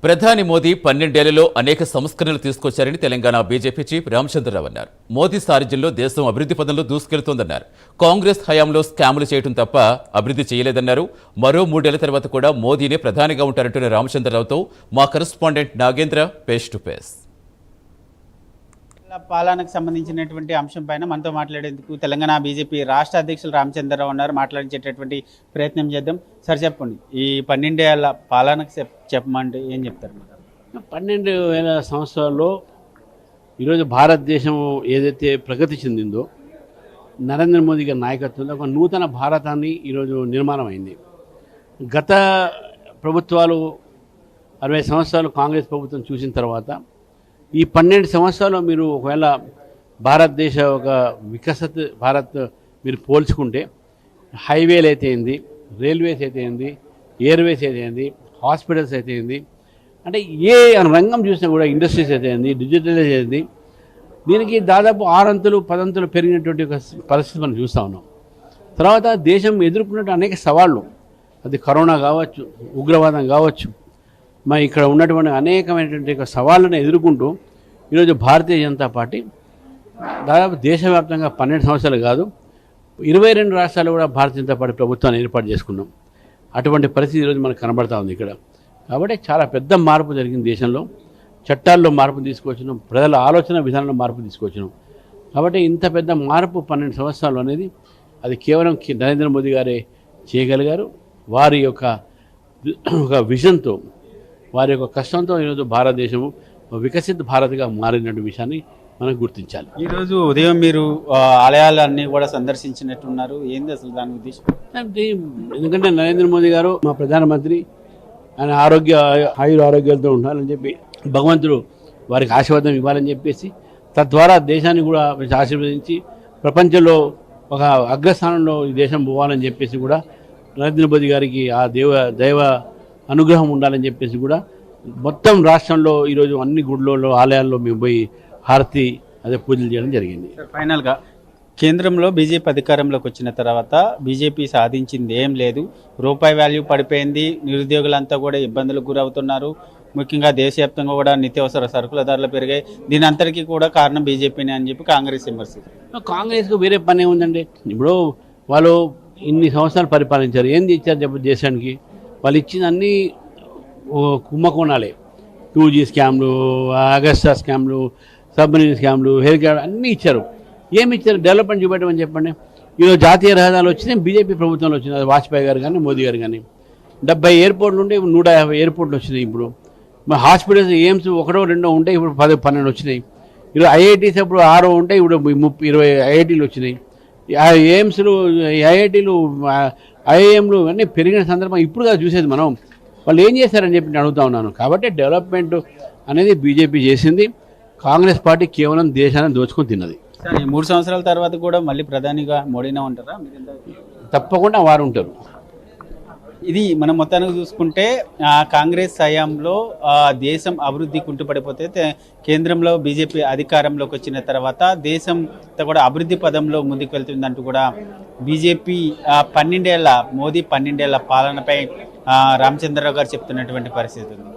ప్రధాని మోదీ 12 ఏళ్లలో అనేక సంస్కరణలు తీసుకొచ్చారని తెలంగాణ బీజేపీ చీఫ్ రామచంద్రరావు అన్నారు. మోదీ సారథ్యంలో దేశం అభివృద్ధి పదంలో దూసుకెళ్తోందన్నారు. కాంగ్రెస్ హయాంలో స్కాములు చేయడం తప్ప అభివృద్ధి చేయలేదన్నారు. మరో 3 ఏళ్ల తర్వాత కూడా మోదీనే ప్రధానిగా ఉంటారంటున్న రామచంద్రరావుతో మా correspondent Nagendra face to face. పాలనకు సంబంధించినటువంటి అంశం పైన మనతో మాట్లాడేందుకు తెలంగాణ బీజేపీ రాష్ట్ర అధ్యక్షులు రామచంద్రరావు ఉన్నారు. మాట్లాడించేటటువంటి ప్రయత్నం చేద్దాం. సార్ చెప్పండి, ఈ 12 ఏళ్ల పాలనకు చెప్పమంటే ఏం చెప్తారు? 12,000 సంవత్సరాల్లో ఈరోజు భారతదేశం ఏదైతే ప్రగతి చెందిందో నరేంద్ర మోదీ గారి నాయకత్వంలో ఒక నూతన భారతాన్ని ఈరోజు నిర్మాణం అయింది. గత ప్రభుత్వాలు 60 సంవత్సరాలు కాంగ్రెస్ ప్రభుత్వం చూసిన తర్వాత ఈ 12 సంవత్సరాలు మీరు ఒకవేళ భారతదేశ ఒక వికసిత భారత్ మీరు పోల్చుకుంటే హైవేలు అయితే ఏంది, రైల్వేస్ అయితే ఏంది, ఎయిర్వేస్ అయితే ఏంది, హాస్పిటల్స్ అయితే ఏంది, అంటే ఏ రంగం చూసినా కూడా ఇండస్ట్రీస్ అయితే ఏంది, డిజిటలైజ్ అయింది. దీనికి దాదాపు 6 అంతులు 10 అంతులు పెరిగినటువంటి ఒక పరిస్థితి మనం చూస్తూ ఉన్నాం. తర్వాత దేశం ఎదుర్కొన్నట్టు అనేక సవాళ్ళు, అది కరోనా కావచ్చు, ఉగ్రవాదం కావచ్చు, మరి ఇక్కడ ఉన్నటువంటి అనేకమైనటువంటి సవాళ్ళను ఎదుర్కొంటూ ఈరోజు భారతీయ జనతా పార్టీ దాదాపు దేశవ్యాప్తంగా 12 సంవత్సరాలు కాదు 22 రాష్ట్రాలు కూడా భారతీయ జనతా పార్టీ ప్రభుత్వాన్ని ఏర్పాటు చేసుకున్నాం. అటువంటి పరిస్థితి ఈరోజు మనకు కనబడతా ఉంది ఇక్కడ. కాబట్టి చాలా పెద్ద మార్పు జరిగింది దేశంలో. చట్టాల్లో మార్పు తీసుకొచ్చినాం, ప్రజల ఆలోచన విధానంలో మార్పు తీసుకొచ్చినాం. కాబట్టి ఇంత పెద్ద మార్పు 12 సంవత్సరాలు అనేది అది కేవలం నరేంద్ర మోదీ గారే చేయగలిగారు. వారి యొక్క విజన్తో, వారి యొక్క కష్టంతో ఈరోజు భారతదేశము వికసిత భారత్గా మారినటువంటి విషయాన్ని మనం గుర్తించాలి. ఈరోజు ఉదయం మీరు ఆలయాలన్నీ కూడా సందర్శించినట్టున్నారు. ఏంది అసలు దాని ఉద్దేశం? ఎందుకంటే నరేంద్ర మోదీ గారు మా ప్రధానమంత్రి, ఆయన ఆరోగ్యాలతో ఉండాలని చెప్పి భగవంతుడు వారికి ఆశీర్వాదం ఇవ్వాలని చెప్పేసి, తద్వారా దేశాన్ని కూడా ఆశీర్వదించి ప్రపంచంలో ఒక అగ్రస్థానంలో ఈ దేశం పోవాలని చెప్పేసి కూడా నరేంద్ర మోదీ గారికి ఆ దైవ అనుగ్రహం ఉండాలని చెప్పేసి కూడా మొత్తం రాష్ట్రంలో ఈరోజు అన్ని గుళ్ళల్లో ఆలయాల్లో మేము పోయి హారతి అదే పూజలు చేయడం జరిగింది. ఫైనల్గా కేంద్రంలో బీజేపీ అధికారంలోకి వచ్చిన తర్వాత బీజేపీ సాధించింది ఏం లేదు. రూపాయి వాల్యూ పడిపోయింది. నిరుద్యోగులంతా కూడా ఇబ్బందులకు గురవుతున్నారు. ముఖ్యంగా దేశవ్యాప్తంగా కూడా నిత్యావసర సరుకుల ధరలు పెరిగాయి. దీని అంతటికీ కూడా కారణం బీజేపీనే అని చెప్పి కాంగ్రెస్ విమర్శించారు. కాంగ్రెస్కు వేరే పని ఏముందండి? ఇప్పుడు వాళ్ళు ఇన్ని సంవత్సరాలు పరిపాలించారు, ఏంది ఇచ్చారు చెప్పు దేశానికి? వాళ్ళు ఇచ్చిన అన్ని కుంభకోణాలే. 2G స్కామ్లు, అగస్టా స్కామ్లు, సబ్మరీన్ స్కామ్లు, హెల్త్ కార్డ్ అన్నీ ఇచ్చారు. ఏమి ఇచ్చారు? డెవలప్మెంట్ చూపెట్టమని చెప్పండి. ఈరోజు జాతీయ రహదారులు వచ్చినాయి బీజేపీ ప్రభుత్వంలో వచ్చినాయి. వాజ్పేయి గారు కానీ మోదీ గారు కానీ 70 ఎయిర్పోర్ట్లు ఉంటే 150 ఎయిర్పోర్ట్లు వచ్చినాయి. ఇప్పుడు మరి హాస్పిటల్స్ ఎయిమ్స్ 1 2 ఉంటే ఇప్పుడు 10 12 వచ్చినాయి. ఈరోజు ఐఐటీస్ అప్పుడు 6 ఉంటే ఇప్పుడు 20 ఐఐటీలు వచ్చినాయి. ఎయిమ్స్లు, ఐఐటీలు, ఐఐఎంలు అన్నీ పెరిగిన సందర్భం ఇప్పుడు కాదు చూసేది మనం. వాళ్ళు ఏం చేశారని చెప్పి నేను అడుగుతా ఉన్నాను. కాబట్టి డెవలప్మెంట్ అనేది బీజేపీ చేసింది. కాంగ్రెస్ పార్టీ కేవలం దేశాన్ని దోచుకొని తిన్నది. సరే, 3 సంవత్సరాల తర్వాత కూడా మళ్ళీ ప్రధానిగా మోడీనే ఉంటారా? తప్పకుండా వారు ఉంటారు. ఇది మనం మొత్తానికి చూసుకుంటే కాంగ్రెస్ హయాంలో దేశం అభివృద్ధి కుంటుపడిపోతే కేంద్రంలో బీజేపీ అధికారంలోకి వచ్చిన తర్వాత దేశం కూడా అభివృద్ధి పదంలో ముందుకు వెళ్తుందంటూ కూడా బీజేపీ 12 ఏళ్ల మోదీ 12 ఏళ్ల పాలనపై రామచంద్రరావు గారు చెప్తున్నటువంటి పరిస్థితి ఉంది.